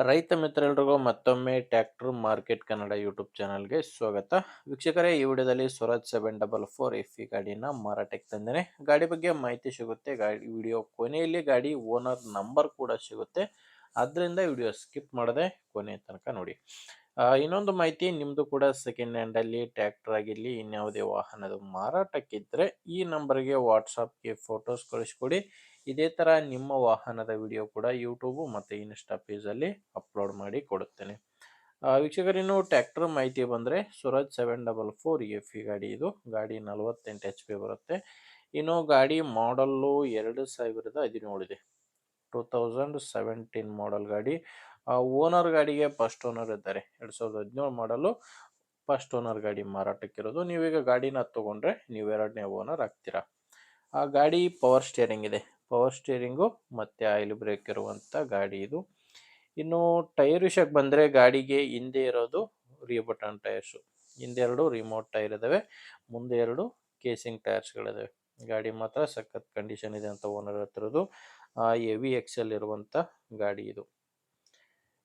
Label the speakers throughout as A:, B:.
A: ರೈತ ಮಿತ್ರರಿಗೂ ಮತ್ತೊಮ್ಮೆ tractor market Kannada YouTube ಚಾನಲ್ಗೆ ಸ್ವಾಗತ. ವೀಕ್ಷಕರೇ, ಈ ವಿಡಿಯೋದಲ್ಲಿ ಸ್ವರಾಜ್ 744 ಎಫ್ ಇ ಗಾಡಿನ ಮಾರಾಟಕ್ಕೆ ತಂದೇನೆ. ಗಾಡಿ ಬಗ್ಗೆ ಮಾಹಿತಿ ಸಿಗುತ್ತೆ. ಗಾಡಿ ವಿಡಿಯೋ ಕೊನೆಯಲ್ಲಿ ಗಾಡಿ ಓನರ್ ನಂಬರ್ ಕೂಡ ಸಿಗುತ್ತೆ. ಆದ್ದರಿಂದ ವಿಡಿಯೋ ಸ್ಕಿಪ್ ಮಾಡದೆ ಕೊನೆ ತನಕ ನೋಡಿ. ಇನ್ನೊಂದು ಮಾಹಿತಿ, ನಿಮ್ಮದು ಕೂಡ ಸೆಕೆಂಡ್ ಹ್ಯಾಂಡಲ್ಲಿ ಟ್ರ್ಯಾಕ್ಟರ್ ಆಗಿರಲಿ ಇನ್ಯಾವುದೇ ವಾಹನದ ಮಾರಾಟಕ್ಕಿದ್ದರೆ ಈ ನಂಬರ್ಗೆ ವಾಟ್ಸಪ್ಗೆ ಫೋಟೋಸ್ ಕಳಿಸ್ಕೊಡಿ. ಇದೇ ಥರ ನಿಮ್ಮ ವಾಹನದ ವಿಡಿಯೋ ಕೂಡ ಯೂಟ್ಯೂಬು ಮತ್ತು ಇನ್ಸ್ಟಾ ಪೇಜಲ್ಲಿ ಅಪ್ಲೋಡ್ ಮಾಡಿ ಕೊಡುತ್ತೇನೆ. ವೀಕ್ಷಕರಿನ್ನು ಟ್ರ್ಯಾಕ್ಟರ್ ಮಾಹಿತಿ ಬಂದರೆ ಸ್ವರಾಜ್ 744 ಎಫ್ ಇ ಗಾಡಿ. ಇದು ಗಾಡಿ 48 ಎಚ್ ಪಿ ಬರುತ್ತೆ. ಇನ್ನು ಗಾಡಿ ಮಾಡಲ್ಲು 2017 ಇದೆ. 2017 ಮಾಡಲ್ ಗಾಡಿ. ಓನರ್ ಗಾಡಿಗೆ ಫಸ್ಟ್ ಓನರ್ ಇದ್ದಾರೆ. 2017 ಮಾಡಲು ಫಸ್ಟ್ ಓನರ್ ಗಾಡಿ ಮಾರಾಟಕ್ಕಿರೋದು. ನೀವೀಗ ಗಾಡಿನ ತೊಗೊಂಡ್ರೆ ನೀವು ಎರಡನೇ ಓನರ್ ಆಗ್ತೀರಾ. ಆ ಗಾಡಿ ಪವರ್ ಸ್ಟೇರಿಂಗ್ ಇದೆ. ಪವರ್ ಸ್ಟೇರಿಂಗು ಮತ್ತು ಆಯಿಲ್ ಬ್ರೇಕ್ ಇರುವಂಥ ಗಾಡಿ ಇದು. ಇನ್ನು ಟೈರ್ ವಿಷಯಕ್ಕೆ ಬಂದರೆ ಗಾಡಿಗೆ ಹಿಂದೆ ಇರೋದು ರೀಬಟನ್ ಟೈರ್ಸು. ಹಿಂದೆ ಎರಡು ರಿಮೋಟ್ ಟೈರ್ ಇದ್ದಾವೆ, ಮುಂದೆ ಎರಡು ಕೇಸಿಂಗ್ ಟೈರ್ಸ್ಗಳಿದ್ದಾವೆ. ಗಾಡಿ ಮಾತ್ರ ಸಖತ್ ಕಂಡೀಷನ್ ಇದೆ ಅಂತ ಓನರ್ ಹೇಳ್ತಿರೋದು. ಹೆವಿ ಎಕ್ಸೆಲ್ ಇರುವಂಥ ಗಾಡಿ ಇದು.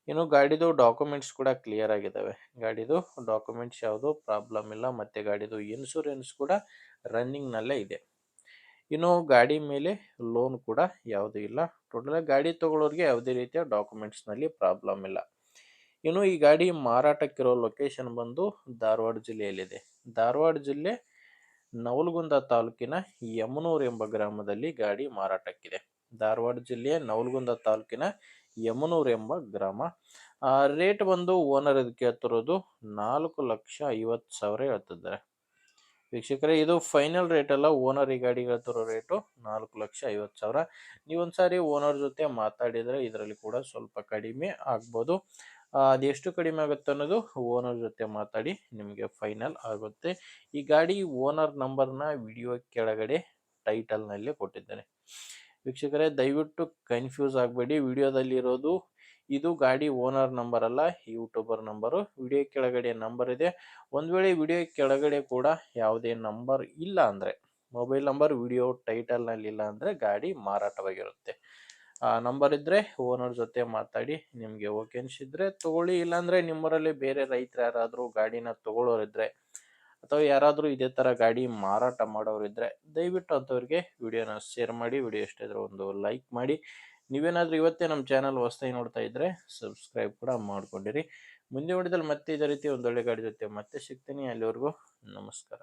A: ಇನ್ನು ಗಾಡಿದು ಡಾಕ್ಯುಮೆಂಟ್ಸ್ ಕೂಡ ಕ್ಲಿಯರ್ ಆಗಿದ್ದಾವೆ. ಗಾಡಿದು ಡಾಕ್ಯುಮೆಂಟ್ಸ್ ಯಾವುದೂ ಪ್ರಾಬ್ಲಮ್ ಇಲ್ಲ, ಮತ್ತು ಗಾಡಿದು ಇನ್ಶೂರೆನ್ಸ್ ಕೂಡ ರನ್ನಿಂಗ್ನಲ್ಲೇ ಇದೆ. ಇನ್ನು ಗಾಡಿ ಮೇಲೆ ಲೋನ್ ಕೂಡ ಯಾವುದೂ ಇಲ್ಲ. ಟೋಟಲ್ ಗಾಡಿ ತಗೊಳ್ಳೋರಿಗೆ ಯಾವುದೇ ರೀತಿಯ ಡಾಕ್ಯುಮೆಂಟ್ಸ್ನಲ್ಲಿ ಪ್ರಾಬ್ಲಮ್ ಇಲ್ಲ. ಇನ್ನು ಈ ಗಾಡಿ ಮಾರಾಟಕ್ಕಿರೋ ಲೊಕೇಶನ್ ಬಂದು ಧಾರವಾಡ ಜಿಲ್ಲೆಯಲ್ಲಿದೆ. ಧಾರವಾಡ ಜಿಲ್ಲೆ ನವಲಗುಂದ ತಾಲೂಕಿನ ಯಮನೂರು ಎಂಬ ಗ್ರಾಮದಲ್ಲಿ ಗಾಡಿ ಮಾರಾಟಕ್ಕಿದೆ. ಧಾರವಾಡ ಜಿಲ್ಲೆಯ ನವಲಗುಂದ ತಾಲೂಕಿನ ಯಮನೂರು ಎಂಬ ಗ್ರಾಮ. ರೇಟ್ ಬಂದು ಓನರ್ ಇದಕ್ಕೆ ಹೇಳ್ತಿರೋದು 4,50,000 ಹೇಳ್ತಿದ್ದಾರೆ. ವೀಕ್ಷಕರೇ, ಇದು ಫೈನಲ್ ರೇಟ್ ಅಲ್ಲ. ಓನರ್ ಈ ಗಾಡಿಗೆ ಹೇಳ್ತಿರೋ ರೇಟು 4,50,000. ನೀವೊಂದ್ಸಾರಿ ಓನರ್ ಜೊತೆ ಮಾತಾಡಿದರೆ ಇದರಲ್ಲಿ ಕೂಡ ಸ್ವಲ್ಪ ಕಡಿಮೆ ಆಗ್ಬೋದು. ಅದೆಷ್ಟು ಕಡಿಮೆ ಆಗುತ್ತೆ ಅನ್ನೋದು ಓನರ್ ಜೊತೆ ಮಾತಾಡಿ ನಿಮಗೆ ಫೈನಲ್ ಆಗುತ್ತೆ. ಈ ಗಾಡಿ ಓನರ್ ನಂಬರ್ನ ವಿಡಿಯೋ ಕೆಳಗಡೆ ಟೈಟಲ್ನಲ್ಲಿ ಕೊಟ್ಟಿದ್ದೇನೆ. ವೀಕ್ಷಕರೇ, ದಯವಿಟ್ಟು ಕನ್ಫ್ಯೂಸ್ ಆಗಬೇಡಿ. ವಿಡಿಯೋದಲ್ಲಿರೋದು ಇದು ಗಾಡಿ ಓನರ್ ನಂಬರ್ ಅಲ್ಲ, ಯೂಟ್ಯೂಬರ್ ನಂಬರು. ವಿಡಿಯೋ ಕೆಳಗಡೆ ನಂಬರ್ ಇದೆ. ಒಂದು ವೇಳೆ ವಿಡಿಯೋ ಕೆಳಗಡೆ ಕೂಡ ಯಾವುದೇ ನಂಬರ್ ಇಲ್ಲ ಅಂದರೆ, ಮೊಬೈಲ್ ನಂಬರ್ ವಿಡಿಯೋ ಟೈಟಲ್ನಲ್ಲಿ ಇಲ್ಲ ಅಂದರೆ ಗಾಡಿ ಮಾರಾಟವಾಗಿರುತ್ತೆ. ನಂಬರ್ ಇದ್ದರೆ ಓನರ್ ಜೊತೆ ಮಾತಾಡಿ ನಿಮಗೆ ಓಕೆ ಅನಿಸಿದ್ರೆ ತೊಗೊಳ್ಳಿ. ಇಲ್ಲಾಂದರೆ ನಿಮ್ಮೂರಲ್ಲಿ ಬೇರೆ ರೈತರು ಯಾರಾದರೂ ಗಾಡಿನ ತೊಗೊಳ್ಳೋರಿದ್ದರೆ ಅಥವಾ ಯಾರಾದರೂ ಇದೇ ಥರ ಗಾಡಿ ಮಾರಾಟ ಮಾಡೋರಿದ್ದರೆ ದಯವಿಟ್ಟು ಅಂಥವ್ರಿಗೆ ವಿಡಿಯೋನ ಶೇರ್ ಮಾಡಿ. ವಿಡಿಯೋ ಇಷ್ಟ ಇದ್ದರೆ ಒಂದು ಲೈಕ್ ಮಾಡಿ. ನೀವೇನಾದರೂ ಇವತ್ತೇ ನಮ್ಮ ಚಾನಲ್ ಹೊಸದಾಗಿ ನೋಡ್ತಾ ಇದ್ದರೆ ಸಬ್ಸ್ಕ್ರೈಬ್ ಕೂಡ ಮಾಡ್ಕೊಂಡಿರಿ. ಮುಂದೆ ವಿಡಿಯೋದಲ್ಲಿ ಮತ್ತೆ ಇದೇ ರೀತಿ ಒಂದೊಳ್ಳೆ ಗಾಡಿ ಜೊತೆ ಮತ್ತೆ ಸಿಗ್ತೀನಿ. ಅಲ್ಲಿವರೆಗೂ ನಮಸ್ಕಾರ.